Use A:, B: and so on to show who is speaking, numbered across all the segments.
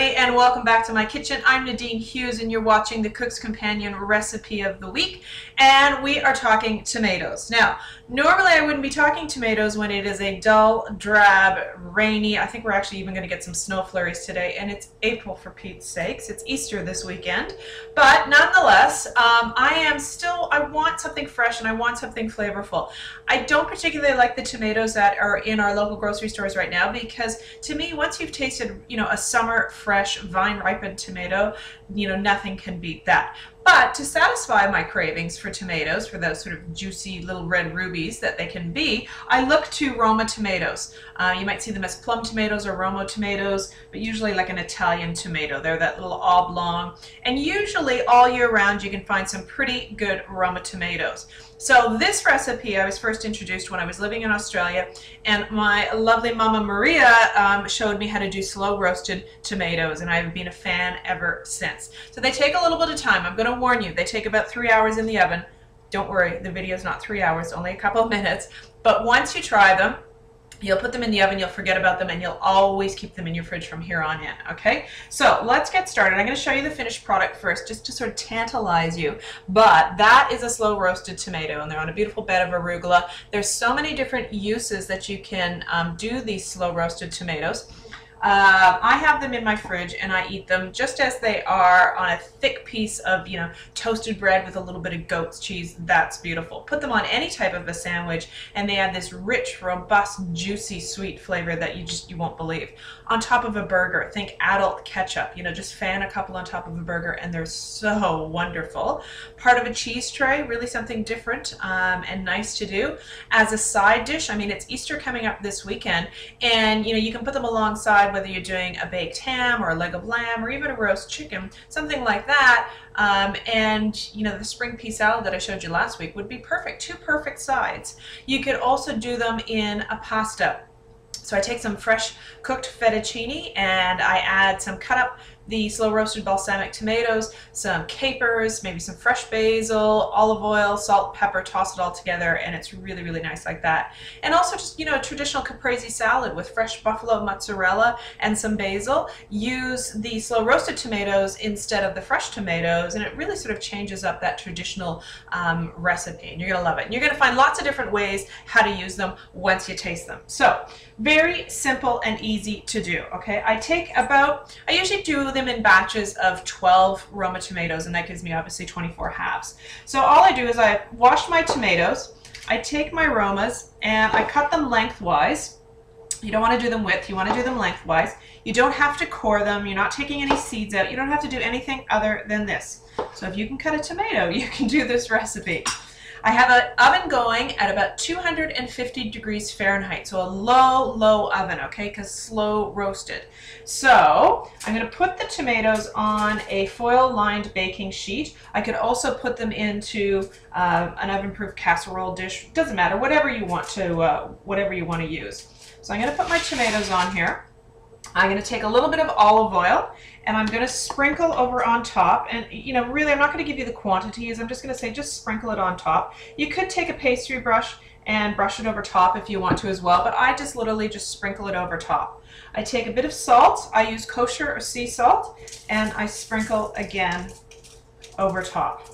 A: everybody, and welcome back to my kitchen. I'm Nadine Hughes and you're watching the Cook's Companion recipe of the week, and we are talking tomatoes. Now, normally I wouldn't be talking tomatoes when it is a dull, drab, rainy, I think we're actually even going to get some snow flurries today, and it's April for Pete's sakes. It's Easter this weekend, but nonetheless, I want something fresh and I want something flavorful. I don't particularly like the tomatoes that are in our local grocery stores right now because to me, once you've tasted, a summer fresh vine ripened tomato, nothing can beat that. But to satisfy my cravings for tomatoes, for those sort of juicy little red rubies that they can be, I look to Roma tomatoes. You might see them as plum tomatoes or Roma tomatoes, but usually like an Italian tomato. They're that little oblong. And usually all year round you can find some pretty good Roma tomatoes. So this recipe I was first introduced when I was living in Australia, and my lovely Mama Maria showed me how to do slow roasted tomatoes, and I've been a fan ever since. So they take a little bit of time. I'm going to warn you, they take about 3 hours in the oven. Don't worry, the video's not 3 hours, only a couple of minutes. But once you try them, you'll put them in the oven, you'll forget about them, and you'll always keep them in your fridge from here on in, okay? So let's get started. I'm going to show you the finished product first, just to sort of tantalize you. But that is a slow roasted tomato, and they're on a beautiful bed of arugula. There's so many different uses that you can do these slow roasted tomatoes. I have them in my fridge and I eat them just as they are on a thick piece of, toasted bread with a little bit of goat's cheese. That's beautiful. Put them on any type of a sandwich and they add this rich, robust, juicy, sweet flavor that you won't believe. On top of a burger, think adult ketchup, just fan a couple on top of a burger and they're so wonderful. Part of a cheese tray, really something different and nice to do. As a side dish, it's Easter coming up this weekend, and you can put them alongside whether you're doing a baked ham or a leg of lamb or even a roast chicken, something like that. The spring pea salad that I showed you last week would be perfect, two perfect sides. You could also do them in a pasta. So I take some fresh cooked fettuccine and I add some cut up the slow roasted balsamic tomatoes, some capers, maybe some fresh basil, olive oil, salt, pepper, toss it all together, and it's really, really nice like that. And also just, a traditional caprese salad with fresh buffalo mozzarella and some basil. Use the slow roasted tomatoes instead of the fresh tomatoes, and it really sort of changes up that traditional recipe, and you're gonna love it. And you're gonna find lots of different ways how to use them once you taste them. So, very simple and easy to do, okay? I usually do them in batches of 12 Roma tomatoes, and that gives me obviously 24 halves. So all I do is I wash my tomatoes, I take my Romas, and I cut them lengthwise. You don't want to do them width, you want to do them lengthwise. You don't have to core them, you're not taking any seeds out, you don't have to do anything other than this. So if you can cut a tomato, you can do this recipe. I have an oven going at about 250 degrees Fahrenheit, so a low oven, okay, because slow roasted. So I'm going to put the tomatoes on a foil-lined baking sheet. I could also put them into an oven-proof casserole dish. Doesn't matter, whatever you want to use. So I'm going to put my tomatoes on here. I'm going to take a little bit of olive oil and I'm going to sprinkle over on top, and really I'm not going to give you the quantities. I'm just going to say just sprinkle it on top. You could take a pastry brush and brush it over top if you want to as well, but I just literally just sprinkle it over top. I take a bit of salt, I use kosher or sea salt, and I sprinkle again over top.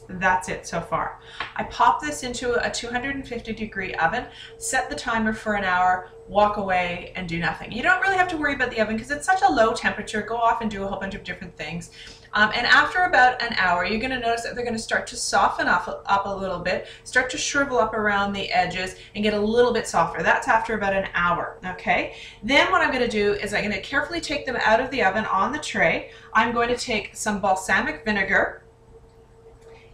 A: That's it so far. I pop this into a 250 degree oven, set the timer for an hour, walk away and do nothing. You don't really have to worry about the oven because it's such a low temperature. Go off and do a whole bunch of different things. And after about an hour, you're going to notice that they're going to start to soften up a little bit, start to shrivel up around the edges and get a little bit softer. That's after about an hour, okay? Then what I'm going to do is I'm going to carefully take them out of the oven on the tray. I'm going to take some balsamic vinegar,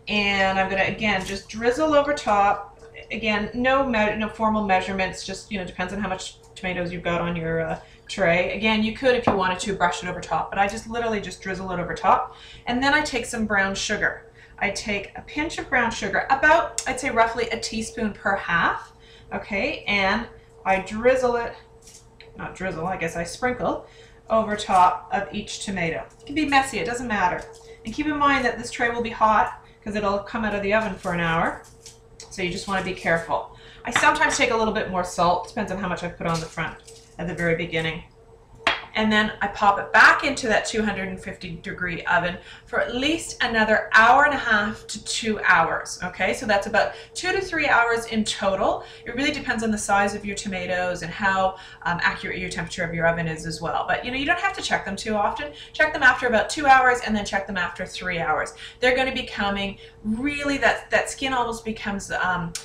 A: and I'm going to, again, just drizzle over top. Again, no formal measurements, just, depends on how much tomatoes you've got on your tray. Again, you could, if you wanted to, brush it over top, but I just literally just drizzle it over top. And then I take some brown sugar. I take a pinch of brown sugar, about, I'd say roughly a teaspoon per half, okay? And I drizzle it, not drizzle, I guess I sprinkle over top of each tomato. It can be messy, it doesn't matter. And keep in mind that this tray will be hot, because it'll come out of the oven for an hour. So you just want to be careful. I sometimes take a little bit more salt, depends on how much I put on the front at the very beginning. and then I pop it back into that 250-degree oven for at least another hour and a half to 2 hours. Okay, so that's about 2 to 3 hours in total. It really depends on the size of your tomatoes and how accurate your temperature of your oven is as well. But you don't have to check them too often. Check them after about 2 hours and then check them after 3 hours. They're going to be becoming really, that skin almost becomes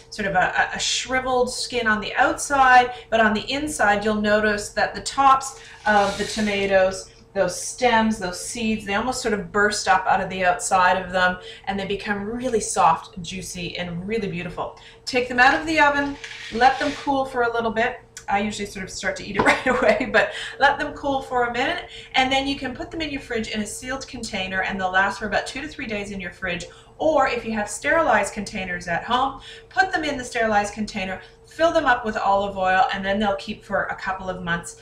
A: sort of a shriveled skin on the outside, but on the inside you'll notice that the tops of the tomatoes, those stems, those seeds, they almost sort of burst up out of the outside of them, and they become really soft, juicy, and really beautiful. Take them out of the oven, let them cool for a little bit. I usually sort of start to eat it right away, but let them cool for a minute, and then you can put them in your fridge in a sealed container, and they'll last for about 2 to 3 days in your fridge. Or if you have sterilized containers at home, put them in the sterilized container, fill them up with olive oil, and then they'll keep for a couple of months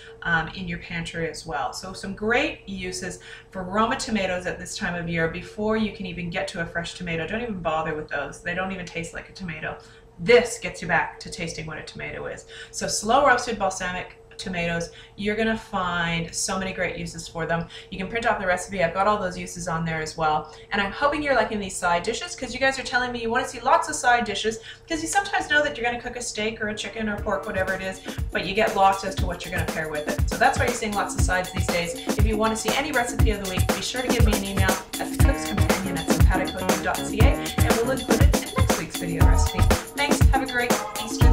A: in your pantry as well. So some great uses for Roma tomatoes at this time of year before you can even get to a fresh tomato. Don't even bother with those. They don't even taste like a tomato. This gets you back to tasting what a tomato is. So slow roasted balsamic tomatoes, you're gonna find so many great uses for them. You can print off the recipe. I've got all those uses on there as well. And I'm hoping you're liking these side dishes, because you guys are telling me you want to see lots of side dishes, because you sometimes know that you're going to cook a steak or a chicken or pork, whatever it is, but you get lost as to what you're going to pair with it. So that's why you're seeing lots of sides these days. If you want to see any recipe of the week, be sure to give me an email at thecookscompanion@tomatoes.wmv, and we'll include it in next week's video recipe. Thanks. Have a great Easter.